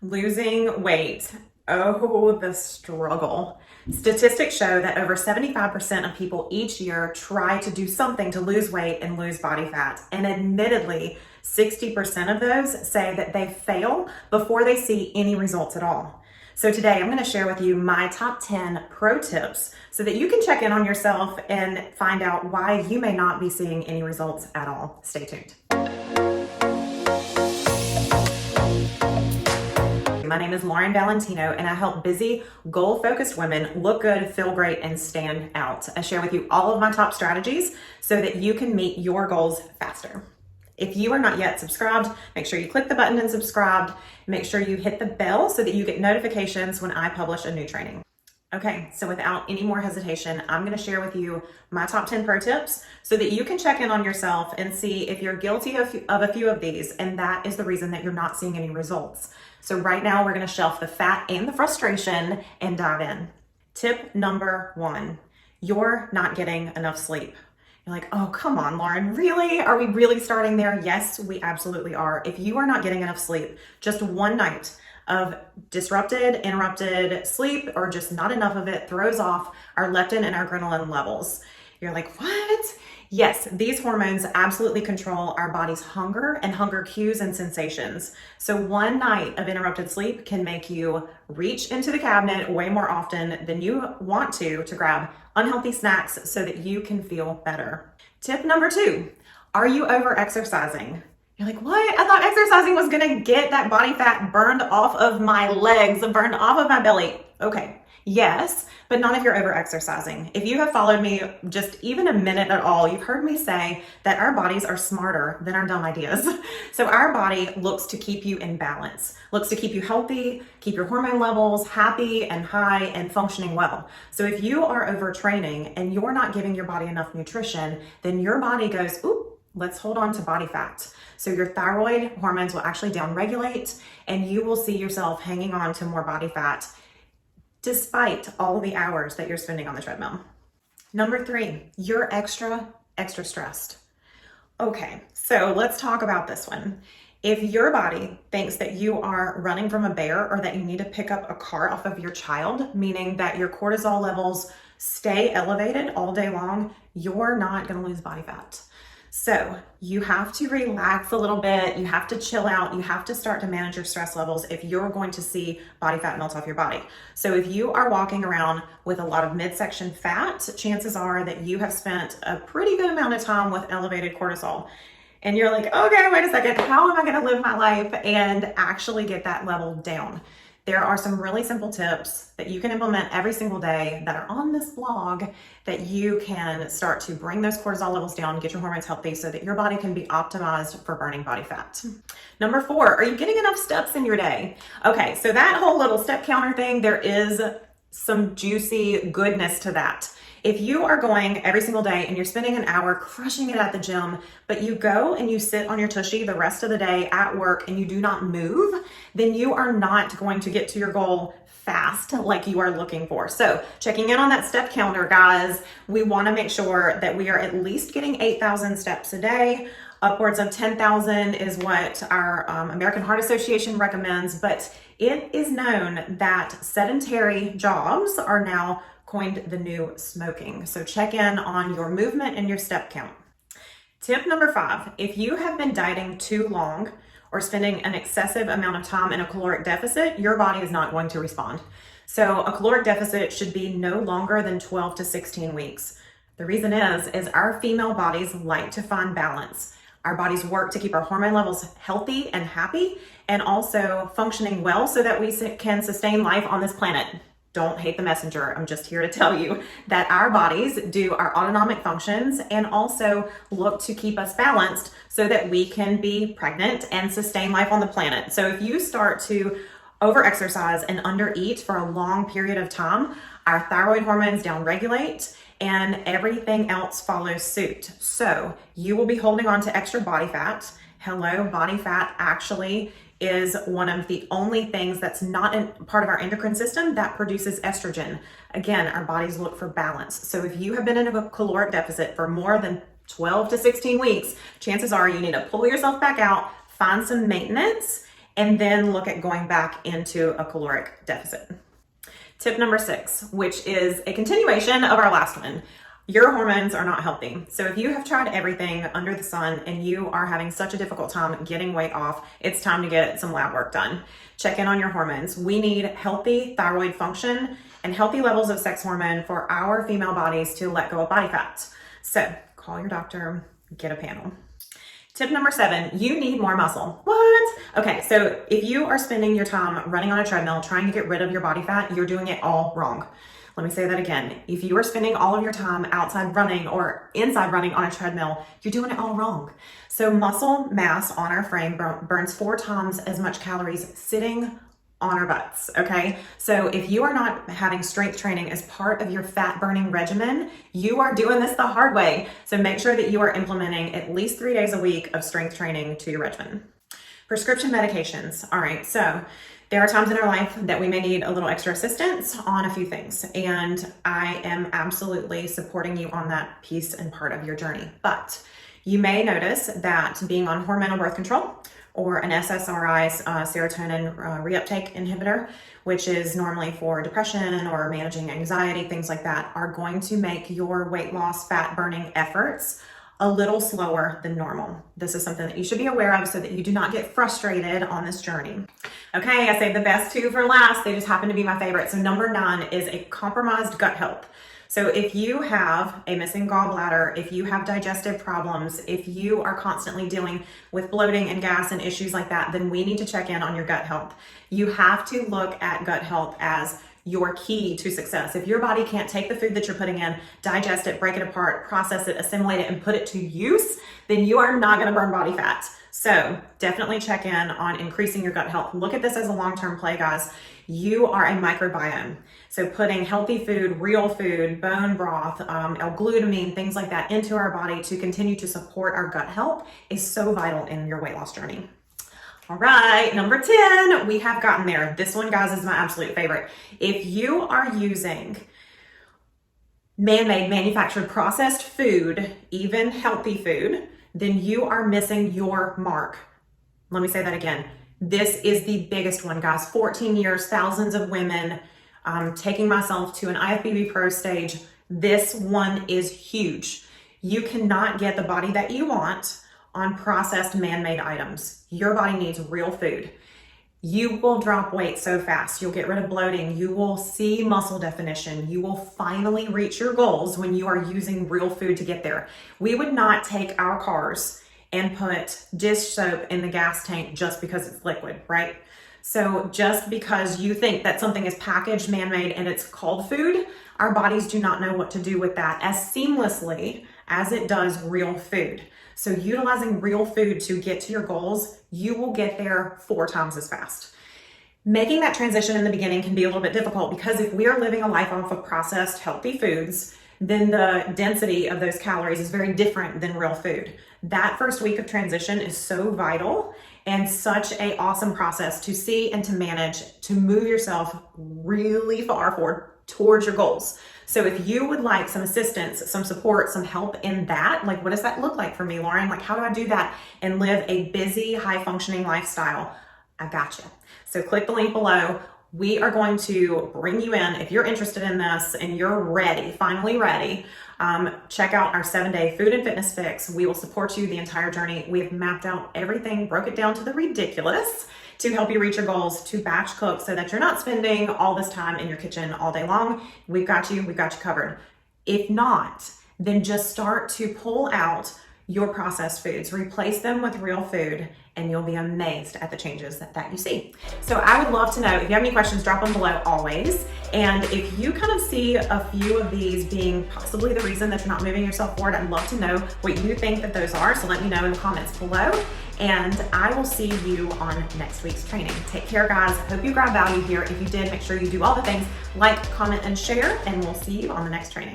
Losing weight. Oh, the struggle. Statistics show that over 75% of people each year try to do something to lose weight and lose body fat. And admittedly, 60% of those say that they fail before they see any results at all. So today I'm going to share with you my top 10 pro tips so that you can check in on yourself and find out why you may not be seeing any results at all. Stay tuned. My name is Lauren Valentino, and I help busy, goal-focused women look good, feel great, and stand out. I share with you all of my top strategies so that you can meet your goals faster. If you are not yet subscribed, make sure you click the button and subscribe. Make sure you hit the bell so that you get notifications when I publish a new training. Okay, so without any more hesitation, I'm going to share with you my top 10 pro tips so that you can check in on yourself and see if you're guilty of a few of these, and that is the reason that you're not seeing any results. So right now we're going to shelf the fat and the frustration and dive in. Tip number 1, you're not getting enough sleep. You're like, oh, come on, Lauren, really? Are we really starting there? Yes, we absolutely are. If you are not getting enough sleep, just one night of disrupted, interrupted sleep, or just not enough of it throws off our leptin and our adrenaline levels. You're like, what? Yes, these hormones absolutely control our body's hunger and hunger cues and sensations. So one night of interrupted sleep can make you reach into the cabinet way more often than you want to grab unhealthy snacks so that you can feel better. Tip number 2, are you over exercising? You're like, what? I thought exercising was gonna get that body fat burned off of my legs, burned off of my belly. Okay, yes, but not if you're over exercising. If you have followed me just even a minute at all, you've heard me say that our bodies are smarter than our dumb ideas. So our body looks to keep you in balance, looks to keep you healthy, keep your hormone levels happy and high and functioning well. So if you are overtraining and you're not giving your body enough nutrition, then your body goes, ooh, let's hold on to body fat. So your thyroid hormones will actually downregulate and you will see yourself hanging on to more body fat despite all the hours that you're spending on the treadmill. Number 3, you're extra stressed. Okay, so let's talk about this one. If your body thinks that you are running from a bear or that you need to pick up a car off of your child, meaning that your cortisol levels stay elevated all day long, you're not going to lose body fat. So you have to relax a little bit, you have to chill out, you have to start to manage your stress levels if you're going to see body fat melt off your body. So if you are walking around with a lot of midsection fat, chances are that you have spent a pretty good amount of time with elevated cortisol. And you're like, okay, wait a second, how am I gonna live my life and actually get that level down? There are some really simple tips that you can implement every single day that are on this blog that you can start to bring those cortisol levels down, get your hormones healthy so that your body can be optimized for burning body fat. Number 4, are you getting enough steps in your day? Okay, so that whole little step counter thing, there is some juicy goodness to that. If you are going every single day and you're spending an hour crushing it at the gym, but you go and you sit on your tushy the rest of the day at work and you do not move, then you are not going to get to your goal fast like you are looking for. So checking in on that step counter, guys, we want to make sure that we are at least getting 8,000 steps a day. Upwards of 10,000 is what our American Heart Association recommends, but it is known that sedentary jobs are now coined the new smoking. So check in on your movement and your step count. Tip number 5, if you have been dieting too long or spending an excessive amount of time in a caloric deficit, your body is not going to respond. So a caloric deficit should be no longer than 12 to 16 weeks. The reason is our female bodies like to find balance. Our bodies work to keep our hormone levels healthy and happy and also functioning well so that we can sustain life on this planet. Don't hate the messenger. I'm just here to tell you that our bodies do our autonomic functions and also look to keep us balanced so that we can be pregnant and sustain life on the planet. So if you start to overexercise and undereat for a long period of time, our thyroid hormones downregulate and everything else follows suit. So you will be holding on to extra body fat. Hello, body fat actually is one of the only things that's not part of our endocrine system that produces estrogen. Again, our bodies look for balance. So if you have been in a caloric deficit for more than 12 to 16 weeks, chances are you need to pull yourself back out, find some maintenance, and then look at going back into a caloric deficit. Tip number 6, which is a continuation of our last one. Your hormones are not healthy. So if you have tried everything under the sun and you are having such a difficult time getting weight off, it's time to get some lab work done. Check in on your hormones. We need healthy thyroid function and healthy levels of sex hormone for our female bodies to let go of body fat. So call your doctor, get a panel. Tip number 7, you need more muscle. What? Okay, so if you are spending your time running on a treadmill trying to get rid of your body fat, you're doing it all wrong. Let me say that again. If you are spending all of your time outside running or inside running on a treadmill, you're doing it all wrong. So muscle mass on our frame burns 4 times as much calories sitting on our butts, okay? So if you are not having strength training as part of your fat burning regimen, you are doing this the hard way. So make sure that you are implementing at least 3 days a week of strength training to your regimen. Prescription medications. All right, so there are times in our life that we may need a little extra assistance on a few things, and I am absolutely supporting you on that piece and part of your journey. But you may notice that being on hormonal birth control or an SSRI, serotonin reuptake inhibitor, which is normally for depression or managing anxiety, things like that, are going to make your weight loss, fat burning efforts a little slower than normal. This is something that you should be aware of so that you do not get frustrated on this journey. Okay, I saved the best 2 for last. They just happen to be my favorite. So number 9 is a compromised gut health. So if you have a missing gallbladder, if you have digestive problems, if you are constantly dealing with bloating and gas and issues like that, then we need to check in on your gut health. You have to look at gut health as your key to success. If your body can't take the food that you're putting in, digest it, break it apart, process it, assimilate it, and put it to use, then you are not gonna burn body fat. So definitely check in on increasing your gut health. Look at this as a long-term play, guys. You are a microbiome. So putting healthy food, real food, bone broth, L-glutamine, things like that into our body to continue to support our gut health is so vital in your weight loss journey. All right, number 10, we have gotten there. This one, guys, is my absolute favorite. If you are using man-made, manufactured, processed food, even healthy food, then you are missing your mark. Let me say that again. This is the biggest one, guys. 14 years, thousands of women, taking myself to an IFBB Pro stage. This one is huge. You cannot get the body that you want on processed man-made items. Your body needs real food. You will drop weight so fast. You'll get rid of bloating. You will see muscle definition. You will finally reach your goals when you are using real food to get there. We would not take our cars and put dish soap in the gas tank just because it's liquid, right? So just because you think that something is packaged, man-made, and it's called food, our bodies do not know what to do with that as seamlessly as it does real food. So utilizing real food to get to your goals, you will get there 4 times as fast. Making that transition in the beginning can be a little bit difficult because if we are living a life off of processed healthy foods, then the density of those calories is very different than real food. That first week of transition is so vital and such an awesome process to see and to manage to move yourself really far forward towards your goals. So if you would like some assistance, some support, some help in that, like what does that look like for me, Lauren? Like how do I do that and live a busy, high functioning lifestyle? I got you. So click the link below. We are going to bring you in. If you're interested in this and you're ready, finally ready, check out our 7-day food and fitness fix. We will support you the entire journey. We have mapped out everything, broke it down to the ridiculous to help you reach your goals, to batch cook so that you're not spending all this time in your kitchen all day long. We've got you covered. If not, then just start to pull out your processed foods, replace them with real food, and you'll be amazed at the changes that you see. So I would love to know, if you have any questions, drop them below always. And if you kind of see a few of these being possibly the reason that you're not moving yourself forward, I'd love to know what you think that those are. So let me know in the comments below. And I will see you on next week's training. Take care, guys. Hope you grabbed value here. If you did, make sure you do all the things, like, comment, and share, and we'll see you on the next training.